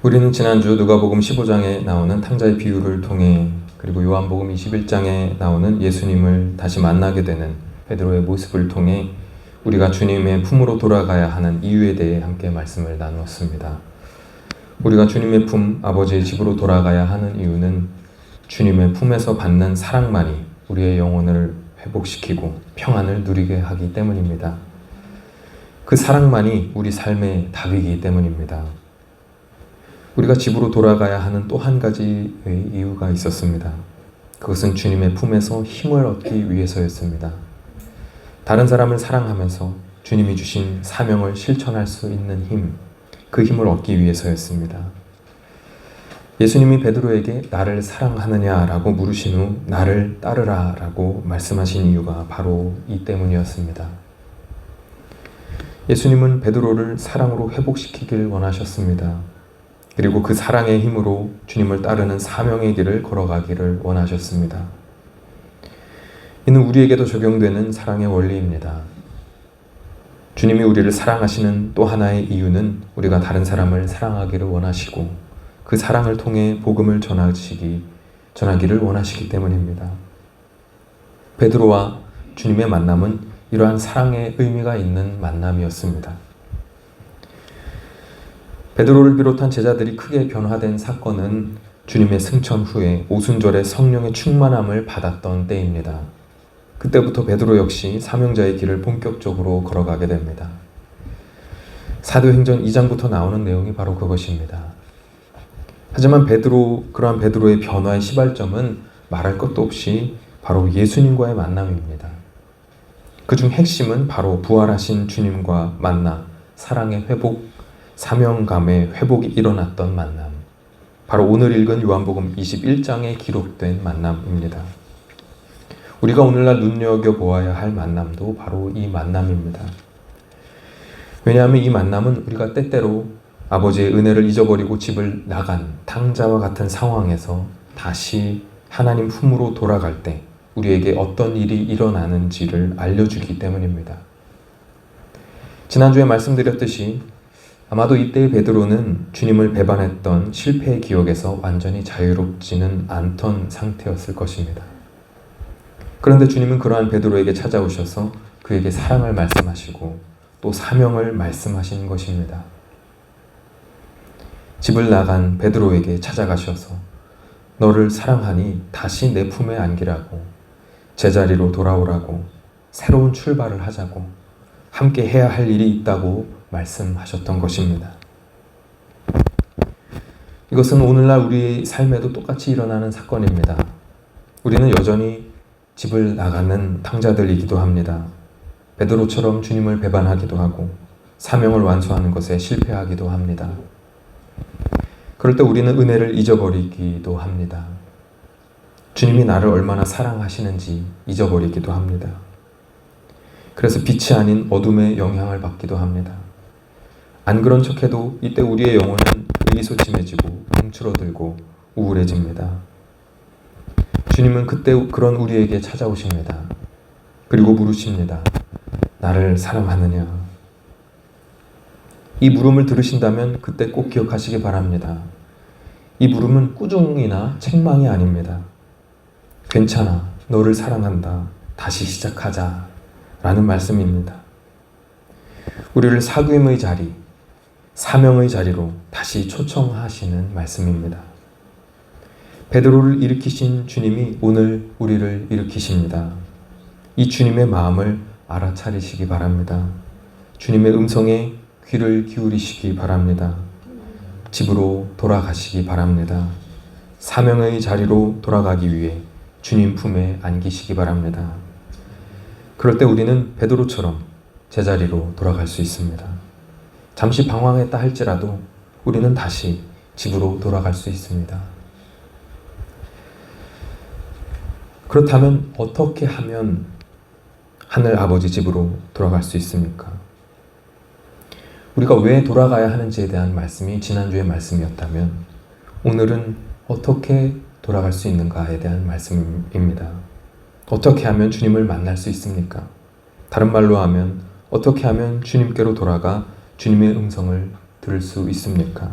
우리는 지난주 누가복음 15장에 나오는 탕자의 비유를 통해 그리고 요한복음 21장에 나오는 예수님을 다시 만나게 되는 베드로의 모습을 통해 우리가 주님의 품으로 돌아가야 하는 이유에 대해 함께 말씀을 나누었습니다. 우리가 주님의 품, 아버지의 집으로 돌아가야 하는 이유는 주님의 품에서 받는 사랑만이 우리의 영혼을 회복시키고 평안을 누리게 하기 때문입니다. 그 사랑만이 우리 삶의 답이기 때문입니다. 우리가 집으로 돌아가야 하는 또 한 가지의 이유가 있었습니다. 그것은 주님의 품에서 힘을 얻기 위해서였습니다. 다른 사람을 사랑하면서 주님이 주신 사명을 실천할 수 있는 힘, 그 힘을 얻기 위해서였습니다. 예수님이 베드로에게 나를 사랑하느냐라고 물으신 후 나를 따르라 라고 말씀하신 이유가 바로 이 때문이었습니다. 예수님은 베드로를 사랑으로 회복시키길 원하셨습니다. 그리고 그 사랑의 힘으로 주님을 따르는 사명의 길을 걸어가기를 원하셨습니다. 이는 우리에게도 적용되는 사랑의 원리입니다. 주님이 우리를 사랑하시는 또 하나의 이유는 우리가 다른 사람을 사랑하기를 원하시고 그 사랑을 통해 복음을 전하기를 원하시기 때문입니다. 베드로와 주님의 만남은 이러한 사랑의 의미가 있는 만남이었습니다. 베드로를 비롯한 제자들이 크게 변화된 사건은 주님의 승천 후에 오순절에 성령의 충만함을 받았던 때입니다. 그때부터 베드로 역시 사명자의 길을 본격적으로 걸어가게 됩니다. 사도행전 2장부터 나오는 내용이 바로 그것입니다. 하지만 그러한 베드로의 변화의 시발점은 말할 것도 없이 바로 예수님과의 만남입니다. 그중 핵심은 바로 부활하신 주님과 만나 사랑의 회복, 사명감의 회복이 일어났던 만남, 바로 오늘 읽은 요한복음 21장에 기록된 만남입니다. 우리가 오늘날 눈여겨보아야 할 만남도 바로 이 만남입니다. 왜냐하면 이 만남은 우리가 때때로 아버지의 은혜를 잊어버리고 집을 나간 탕자와 같은 상황에서 다시 하나님 품으로 돌아갈 때 우리에게 어떤 일이 일어나는지를 알려주기 때문입니다. 지난주에 말씀드렸듯이 아마도 이때의 베드로는 주님을 배반했던 실패의 기억에서 완전히 자유롭지는 않던 상태였을 것입니다. 그런데 주님은 그러한 베드로에게 찾아오셔서 그에게 사랑을 말씀하시고 또 사명을 말씀하신 것입니다. 집을 나간 베드로에게 찾아가셔서 너를 사랑하니 다시 내 품에 안기라고, 제자리로 돌아오라고, 새로운 출발을 하자고, 함께 해야 할 일이 있다고 말씀하셨던 것입니다. 이것은 오늘날 우리 삶에도 똑같이 일어나는 사건입니다. 우리는 여전히 집을 나가는 탕자들이기도 합니다. 베드로처럼 주님을 배반하기도 하고 사명을 완수하는 것에 실패하기도 합니다. 그럴 때 우리는 은혜를 잊어버리기도 합니다. 주님이 나를 얼마나 사랑하시는지 잊어버리기도 합니다. 그래서 빛이 아닌 어둠의 영향을 받기도 합니다. 안 그런 척해도 이때 우리의 영혼은 의기소침해지고 움츠러들고 우울해집니다. 주님은 그때 그런 우리에게 찾아오십니다. 그리고 물으십니다. 나를 사랑하느냐? 이 물음을 들으신다면 그때 꼭 기억하시기 바랍니다. 이 물음은 꾸중이나 책망이 아닙니다. 괜찮아, 너를 사랑한다, 다시 시작하자 라는 말씀입니다. 우리를 사귐의 자리, 사명의 자리로 다시 초청하시는 말씀입니다. 베드로를 일으키신 주님이 오늘 우리를 일으키십니다. 이 주님의 마음을 알아차리시기 바랍니다. 주님의 음성에 귀를 기울이시기 바랍니다. 집으로 돌아가시기 바랍니다. 사명의 자리로 돌아가기 위해 주님 품에 안기시기 바랍니다. 그럴 때 우리는 베드로처럼 제자리로 돌아갈 수 있습니다. 잠시 방황했다 할지라도 우리는 다시 집으로 돌아갈 수 있습니다. 그렇다면 어떻게 하면 하늘 아버지 집으로 돌아갈 수 있습니까? 우리가 왜 돌아가야 하는지에 대한 말씀이 지난주의 말씀이었다면 오늘은 어떻게 돌아갈 수 있는가에 대한 말씀입니다. 어떻게 하면 주님을 만날 수 있습니까? 다른 말로 하면 어떻게 하면 주님께로 돌아가 주님의 음성을 들을 수 있습니까?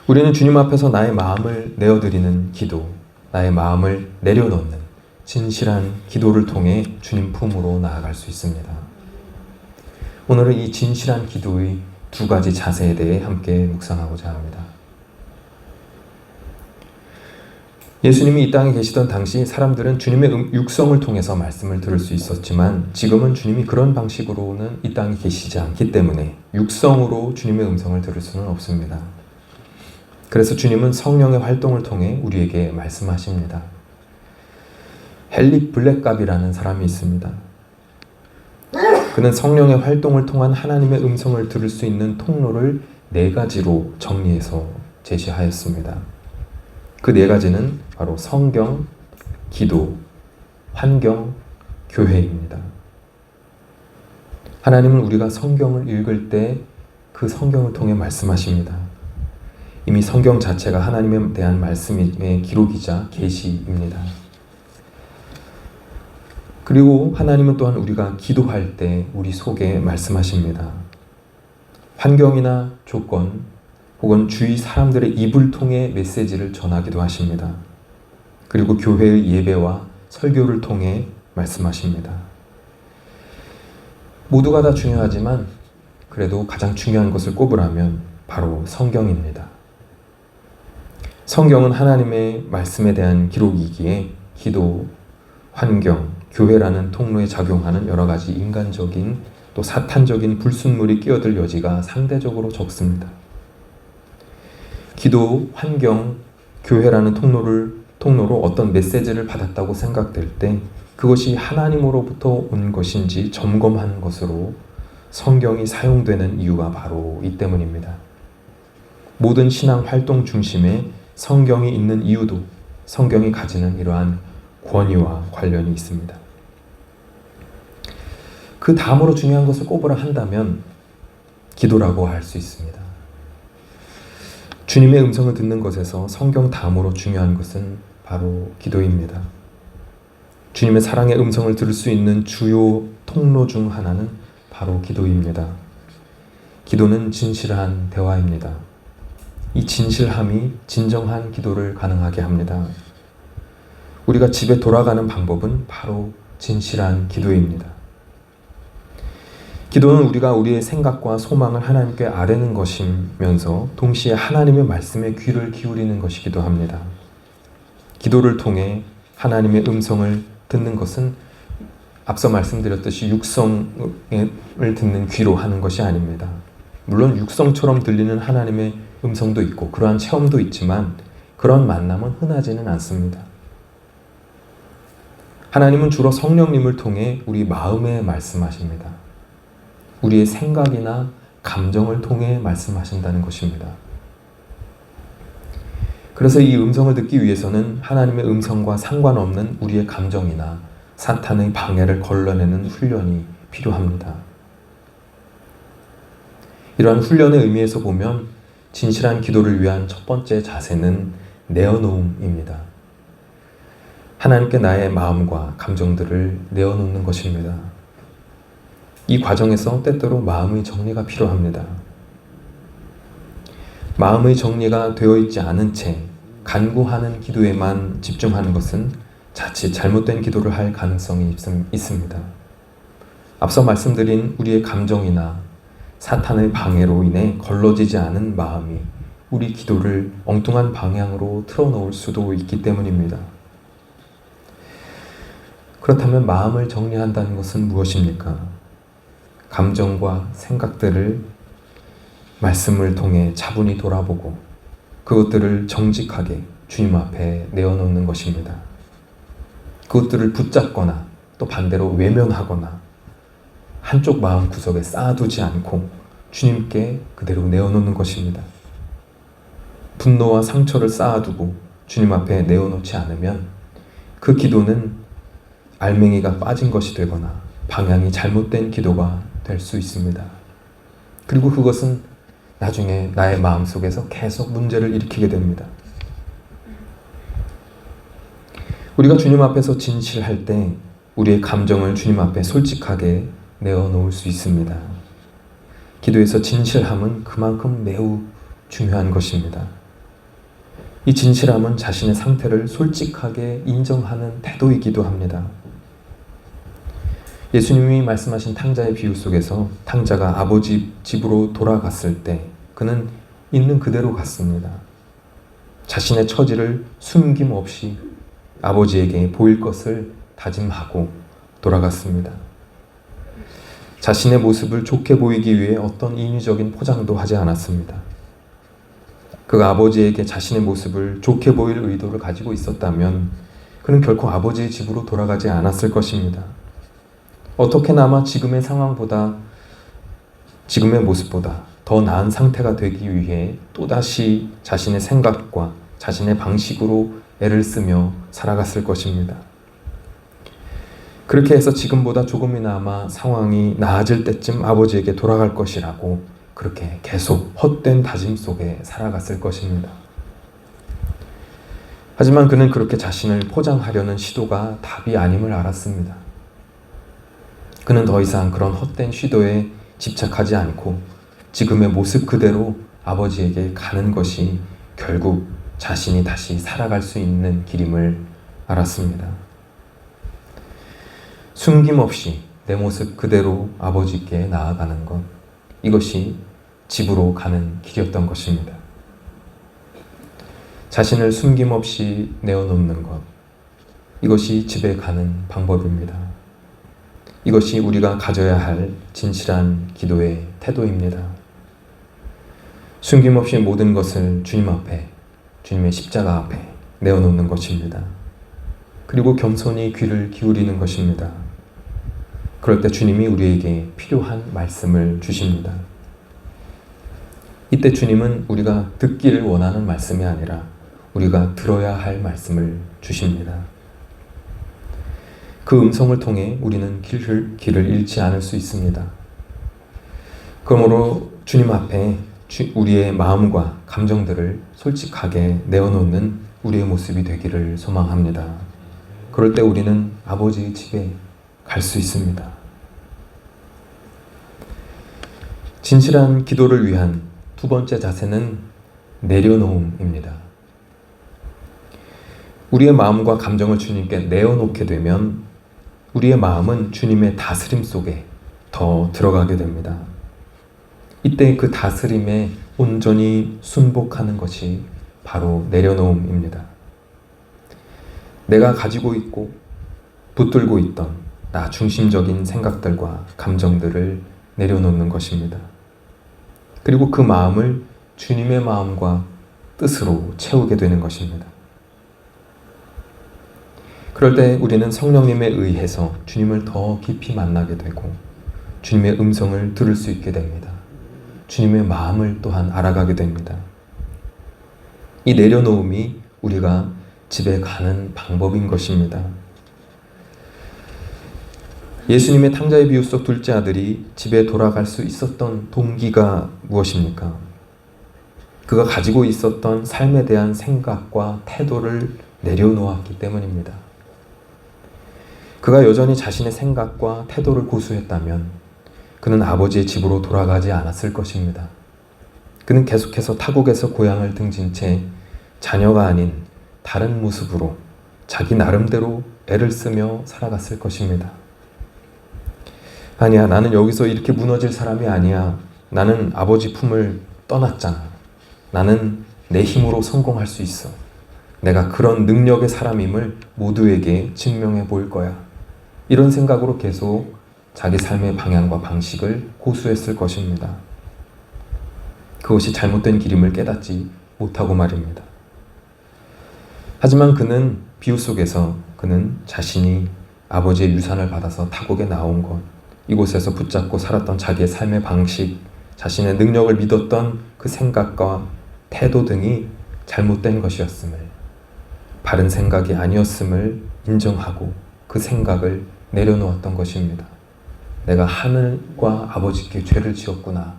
우리는 주님 앞에서 나의 마음을 내어드리는 기도, 나의 마음을 내려놓는 진실한 기도를 통해 주님 품으로 나아갈 수 있습니다. 오늘은 이 진실한 기도의 두 가지 자세에 대해 함께 묵상하고자 합니다. 예수님이 이 땅에 계시던 당시 사람들은 주님의 육성을 통해서 말씀을 들을 수 있었지만 지금은 주님이 그런 방식으로는 이 땅에 계시지 않기 때문에 육성으로 주님의 음성을 들을 수는 없습니다. 그래서 주님은 성령의 활동을 통해 우리에게 말씀하십니다. 헨리 블랙갑이라는 사람이 있습니다. 그는 성령의 활동을 통한 하나님의 음성을 들을 수 있는 통로를 4가지로 정리해서 제시하였습니다. 그 4가지는 바로 성경, 기도, 환경, 교회입니다. 하나님은 우리가 성경을 읽을 때 그 성경을 통해 말씀하십니다. 이미 성경 자체가 하나님에 대한 말씀의 기록이자 계시입니다. 그리고 하나님은 또한 우리가 기도할 때 우리 속에 말씀하십니다. 환경이나 조건 혹은 주위 사람들의 입을 통해 메시지를 전하기도 하십니다. 그리고 교회의 예배와 설교를 통해 말씀하십니다. 모두가 다 중요하지만 그래도 가장 중요한 것을 꼽으라면 바로 성경입니다. 성경은 하나님의 말씀에 대한 기록이기에 기도, 환경, 교회라는 통로에 작용하는 여러 가지 인간적인 또 사탄적인 불순물이 끼어들 여지가 상대적으로 적습니다. 기도, 환경, 교회라는 통로로 어떤 메시지를 받았다고 생각될 때 그것이 하나님으로부터 온 것인지 점검하는 것으로 성경이 사용되는 이유가 바로 이 때문입니다. 모든 신앙 활동 중심에 성경이 있는 이유도 성경이 가지는 이러한 권위와 관련이 있습니다. 그 다음으로 중요한 것을 꼽으라 한다면 기도라고 할 수 있습니다. 주님의 음성을 듣는 것에서 성경 다음으로 중요한 것은 바로 기도입니다. 주님의 사랑의 음성을 들을 수 있는 주요 통로 중 하나는 바로 기도입니다. 기도는 진실한 대화입니다. 이 진실함이 진정한 기도를 가능하게 합니다. 우리가 집에 돌아가는 방법은 바로 진실한 기도입니다. 기도는 우리가 우리의 생각과 소망을 하나님께 아뢰는 것이면서 동시에 하나님의 말씀에 귀를 기울이는 것이기도 합니다. 기도를 통해 하나님의 음성을 듣는 것은 앞서 말씀드렸듯이 육성을 듣는 귀로 하는 것이 아닙니다. 물론 육성처럼 들리는 하나님의 음성도 있고 그러한 체험도 있지만 그런 만남은 흔하지는 않습니다. 하나님은 주로 성령님을 통해 우리 마음에 말씀하십니다. 우리의 생각이나 감정을 통해 말씀하신다는 것입니다. 그래서 이 음성을 듣기 위해서는 하나님의 음성과 상관없는 우리의 감정이나 사탄의 방해를 걸러내는 훈련이 필요합니다. 이러한 훈련의 의미에서 보면 진실한 기도를 위한 첫 번째 자세는 내어놓음입니다. 하나님께 나의 마음과 감정들을 내어놓는 것입니다. 이 과정에서 때때로 마음의 정리가 필요합니다. 마음의 정리가 되어 있지 않은 채 간구하는 기도에만 집중하는 것은 자칫 잘못된 기도를 할 가능성이 있습니다. 앞서 말씀드린 우리의 감정이나 사탄의 방해로 인해 걸러지지 않은 마음이 우리 기도를 엉뚱한 방향으로 틀어놓을 수도 있기 때문입니다. 그렇다면 마음을 정리한다는 것은 무엇입니까? 감정과 생각들을 말씀을 통해 차분히 돌아보고 그것들을 정직하게 주님 앞에 내어놓는 것입니다. 그것들을 붙잡거나 또 반대로 외면하거나 한쪽 마음 구석에 쌓아두지 않고 주님께 그대로 내어놓는 것입니다. 분노와 상처를 쌓아두고 주님 앞에 내어놓지 않으면 그 기도는 알맹이가 빠진 것이 되거나 방향이 잘못된 기도가 될 수 있습니다. 그리고 그것은 나중에 나의 마음속에서 계속 문제를 일으키게 됩니다. 우리가 주님 앞에서 진실할 때 우리의 감정을 주님 앞에 솔직하게 내어놓을 수 있습니다. 기도에서 진실함은 그만큼 매우 중요한 것입니다. 이 진실함은 자신의 상태를 솔직하게 인정하는 태도이기도 합니다. 예수님이 말씀하신 탕자의 비유 속에서 탕자가 아버지 집으로 돌아갔을 때 그는 있는 그대로 갔습니다. 자신의 처지를 숨김없이 아버지에게 보일 것을 다짐하고 돌아갔습니다. 자신의 모습을 좋게 보이기 위해 어떤 인위적인 포장도 하지 않았습니다. 그가 아버지에게 자신의 모습을 좋게 보일 의도를 가지고 있었다면 그는 결코 아버지의 집으로 돌아가지 않았을 것입니다. 어떻게나마 지금의 상황보다, 지금의 모습보다 더 나은 상태가 되기 위해 또다시 자신의 생각과 자신의 방식으로 애를 쓰며 살아갔을 것입니다. 그렇게 해서 지금보다 조금이나마 상황이 나아질 때쯤 아버지에게 돌아갈 것이라고 그렇게 계속 헛된 다짐 속에 살아갔을 것입니다. 하지만 그는 그렇게 자신을 포장하려는 시도가 답이 아님을 알았습니다. 그는 더 이상 그런 헛된 시도에 집착하지 않고 지금의 모습 그대로 아버지에게 가는 것이 결국 자신이 다시 살아갈 수 있는 길임을 알았습니다. 숨김없이 내 모습 그대로 아버지께 나아가는 것, 이것이 집으로 가는 길이었던 것입니다. 자신을 숨김없이 내어놓는 것, 이것이 집에 가는 방법입니다. 이것이 우리가 가져야 할 진실한 기도의 태도입니다. 숨김없이 모든 것을 주님 앞에, 주님의 십자가 앞에 내어놓는 것입니다. 그리고 겸손히 귀를 기울이는 것입니다. 그럴 때 주님이 우리에게 필요한 말씀을 주십니다. 이때 주님은 우리가 듣기를 원하는 말씀이 아니라 우리가 들어야 할 말씀을 주십니다. 그 음성을 통해 우리는 길을 잃지 않을 수 있습니다. 그러므로 주님 앞에 우리의 마음과 감정들을 솔직하게 내어놓는 우리의 모습이 되기를 소망합니다. 그럴 때 우리는 아버지의 집에 갈 수 있습니다. 진실한 기도를 위한 두 번째 자세는 내려놓음입니다. 우리의 마음과 감정을 주님께 내어놓게 되면 우리의 마음은 주님의 다스림 속에 더 들어가게 됩니다. 이때 그 다스림에 온전히 순복하는 것이 바로 내려놓음입니다. 내가 가지고 있고 붙들고 있던 나 중심적인 생각들과 감정들을 내려놓는 것입니다. 그리고 그 마음을 주님의 마음과 뜻으로 채우게 되는 것입니다. 그럴 때 우리는 성령님에 의해서 주님을 더 깊이 만나게 되고 주님의 음성을 들을 수 있게 됩니다. 주님의 마음을 또한 알아가게 됩니다. 이 내려놓음이 우리가 집에 가는 방법인 것입니다. 예수님의 탕자의 비유 속 둘째 아들이 집에 돌아갈 수 있었던 동기가 무엇입니까? 그가 가지고 있었던 삶에 대한 생각과 태도를 내려놓았기 때문입니다. 그가 여전히 자신의 생각과 태도를 고수했다면 그는 아버지의 집으로 돌아가지 않았을 것입니다. 그는 계속해서 타국에서 고향을 등진 채 자녀가 아닌 다른 모습으로 자기 나름대로 애를 쓰며 살아갔을 것입니다. 아니야, 나는 여기서 이렇게 무너질 사람이 아니야. 나는 아버지 품을 떠났잖아. 나는 내 힘으로 성공할 수 있어. 내가 그런 능력의 사람임을 모두에게 증명해 볼 거야. 이런 생각으로 계속 자기 삶의 방향과 방식을 고수했을 것입니다. 그것이 잘못된 길임을 깨닫지 못하고 말입니다. 하지만 그는 비유 속에서 그는 자신이 아버지의 유산을 받아서 타국에 나온 것, 이곳에서 붙잡고 살았던 자기의 삶의 방식, 자신의 능력을 믿었던 그 생각과 태도 등이 잘못된 것이었음을, 바른 생각이 아니었음을 인정하고 그 생각을 내려놓았던 것입니다. 내가 하늘과 아버지께 죄를 지었구나.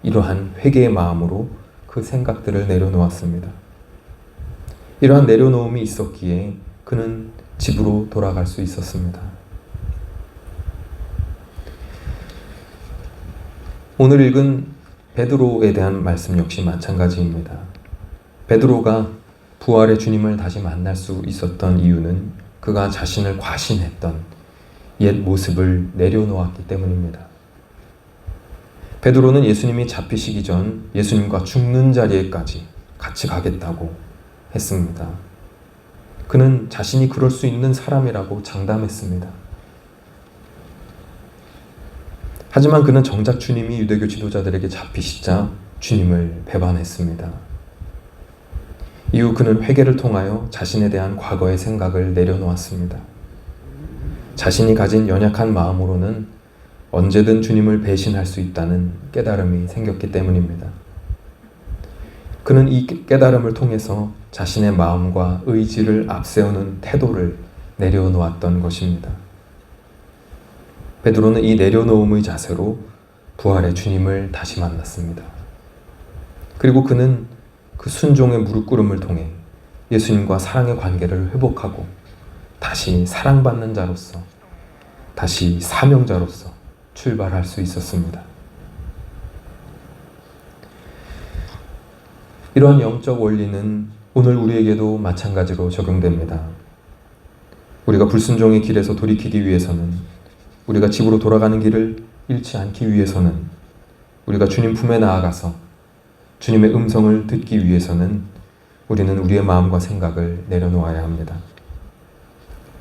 이러한 회개의 마음으로 그 생각들을 내려놓았습니다. 이러한 내려놓음이 있었기에 그는 집으로 돌아갈 수 있었습니다. 오늘 읽은 베드로에 대한 말씀 역시 마찬가지입니다. 베드로가 부활의 주님을 다시 만날 수 있었던 이유는 그가 자신을 과신했던 옛 모습을 내려놓았기 때문입니다. 베드로는 예수님이 잡히시기 전 예수님과 죽는 자리에까지 같이 가겠다고 했습니다. 그는 자신이 그럴 수 있는 사람이라고 장담했습니다. 하지만 그는 정작 주님이 유대교 지도자들에게 잡히시자 주님을 배반했습니다. 이후 그는 회개를 통하여 자신에 대한 과거의 생각을 내려놓았습니다. 자신이 가진 연약한 마음으로는 언제든 주님을 배신할 수 있다는 깨달음이 생겼기 때문입니다. 그는 이 깨달음을 통해서 자신의 마음과 의지를 앞세우는 태도를 내려놓았던 것입니다. 베드로는 이 내려놓음의 자세로 부활의 주님을 다시 만났습니다. 그리고 그는 그 순종의 무릎꿇음을 통해 예수님과 사랑의 관계를 회복하고 다시 사랑받는 자로서, 다시 사명자로서 출발할 수 있었습니다. 이러한 영적 원리는 오늘 우리에게도 마찬가지로 적용됩니다. 우리가 불순종의 길에서 돌이키기 위해서는, 우리가 집으로 돌아가는 길을 잃지 않기 위해서는, 우리가 주님 품에 나아가서 주님의 음성을 듣기 위해서는 우리는 우리의 마음과 생각을 내려놓아야 합니다.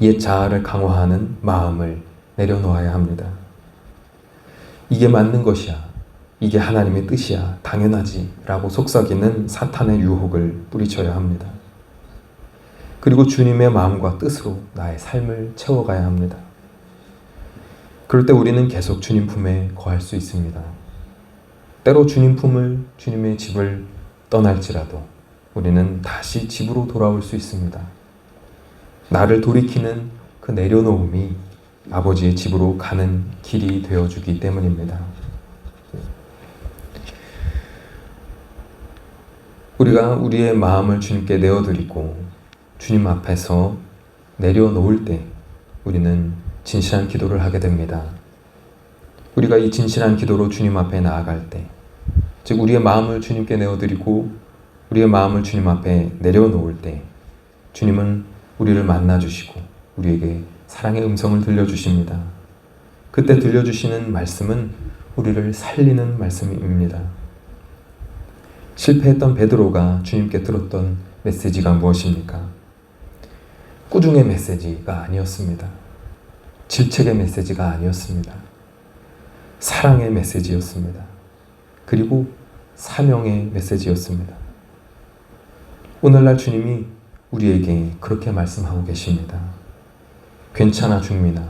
옛 자아를 강화하는 마음을 내려놓아야 합니다. 이게 맞는 것이야, 이게 하나님의 뜻이야, 당연하지 라고 속삭이는 사탄의 유혹을 뿌리쳐야 합니다. 그리고 주님의 마음과 뜻으로 나의 삶을 채워가야 합니다. 그럴 때 우리는 계속 주님 품에 거할 수 있습니다. 때로 주님 품을, 주님의 집을 떠날지라도 우리는 다시 집으로 돌아올 수 있습니다. 나를 돌이키는 그 내려놓음이 아버지의 집으로 가는 길이 되어주기 때문입니다. 우리가 우리의 마음을 주님께 내어드리고 주님 앞에서 내려놓을 때 우리는 진실한 기도를 하게 됩니다. 우리가 이 진실한 기도로 주님 앞에 나아갈 때, 즉 우리의 마음을 주님께 내어드리고 우리의 마음을 주님 앞에 내려놓을 때 주님은 우리를 만나주시고 우리에게 사랑의 음성을 들려주십니다. 그때 들려주시는 말씀은 우리를 살리는 말씀입니다. 실패했던 베드로가 주님께 들었던 메시지가 무엇입니까? 꾸중의 메시지가 아니었습니다. 질책의 메시지가 아니었습니다. 사랑의 메시지였습니다. 그리고 사명의 메시지였습니다. 오늘날 주님이 우리에게 그렇게 말씀하고 계십니다. 괜찮아 중민아,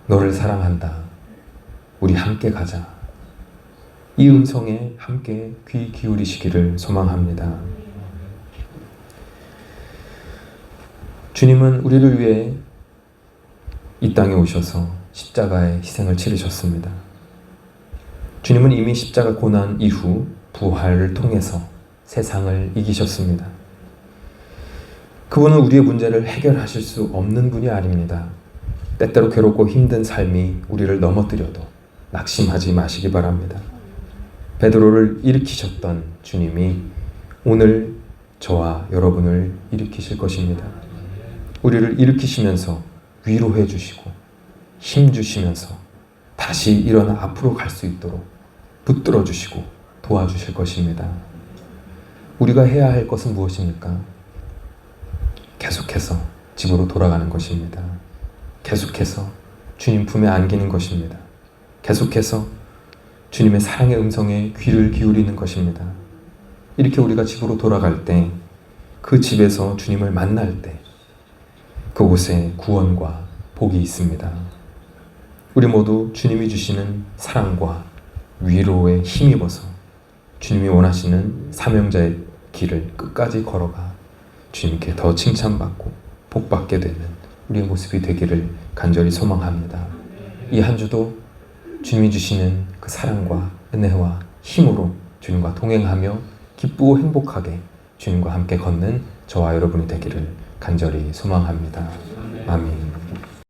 너를 사랑한다. 우리 함께 가자. 이 음성에 함께 귀 기울이시기를 소망합니다. 주님은 우리를 위해 이 땅에 오셔서 십자가의 희생을 치르셨습니다. 주님은 이미 십자가 고난 이후 부활을 통해서 세상을 이기셨습니다. 그분은 우리의 문제를 해결하실 수 없는 분이 아닙니다. 때때로 괴롭고 힘든 삶이 우리를 넘어뜨려도 낙심하지 마시기 바랍니다. 베드로를 일으키셨던 주님이 오늘 저와 여러분을 일으키실 것입니다. 우리를 일으키시면서 위로해 주시고 힘 주시면서 다시 일어나 앞으로 갈 수 있도록 붙들어 주시고 도와주실 것입니다. 우리가 해야 할 것은 무엇입니까? 계속해서 집으로 돌아가는 것입니다. 계속해서 주님 품에 안기는 것입니다. 계속해서 주님의 사랑의 음성에 귀를 기울이는 것입니다. 이렇게 우리가 집으로 돌아갈 때, 그 집에서 주님을 만날 때 그곳에 구원과 복이 있습니다. 우리 모두 주님이 주시는 사랑과 위로에 힘입어서 주님이 원하시는 사명자의 길을 끝까지 걸어가 주님께 더 칭찬받고 복받게 되는 우리의 모습이 되기를 간절히 소망합니다. 이 한 주도 주님이 주시는 그 사랑과 은혜와 힘으로 주님과 동행하며 기쁘고 행복하게 주님과 함께 걷는 저와 여러분이 되기를 간절히 소망합니다. 아멘.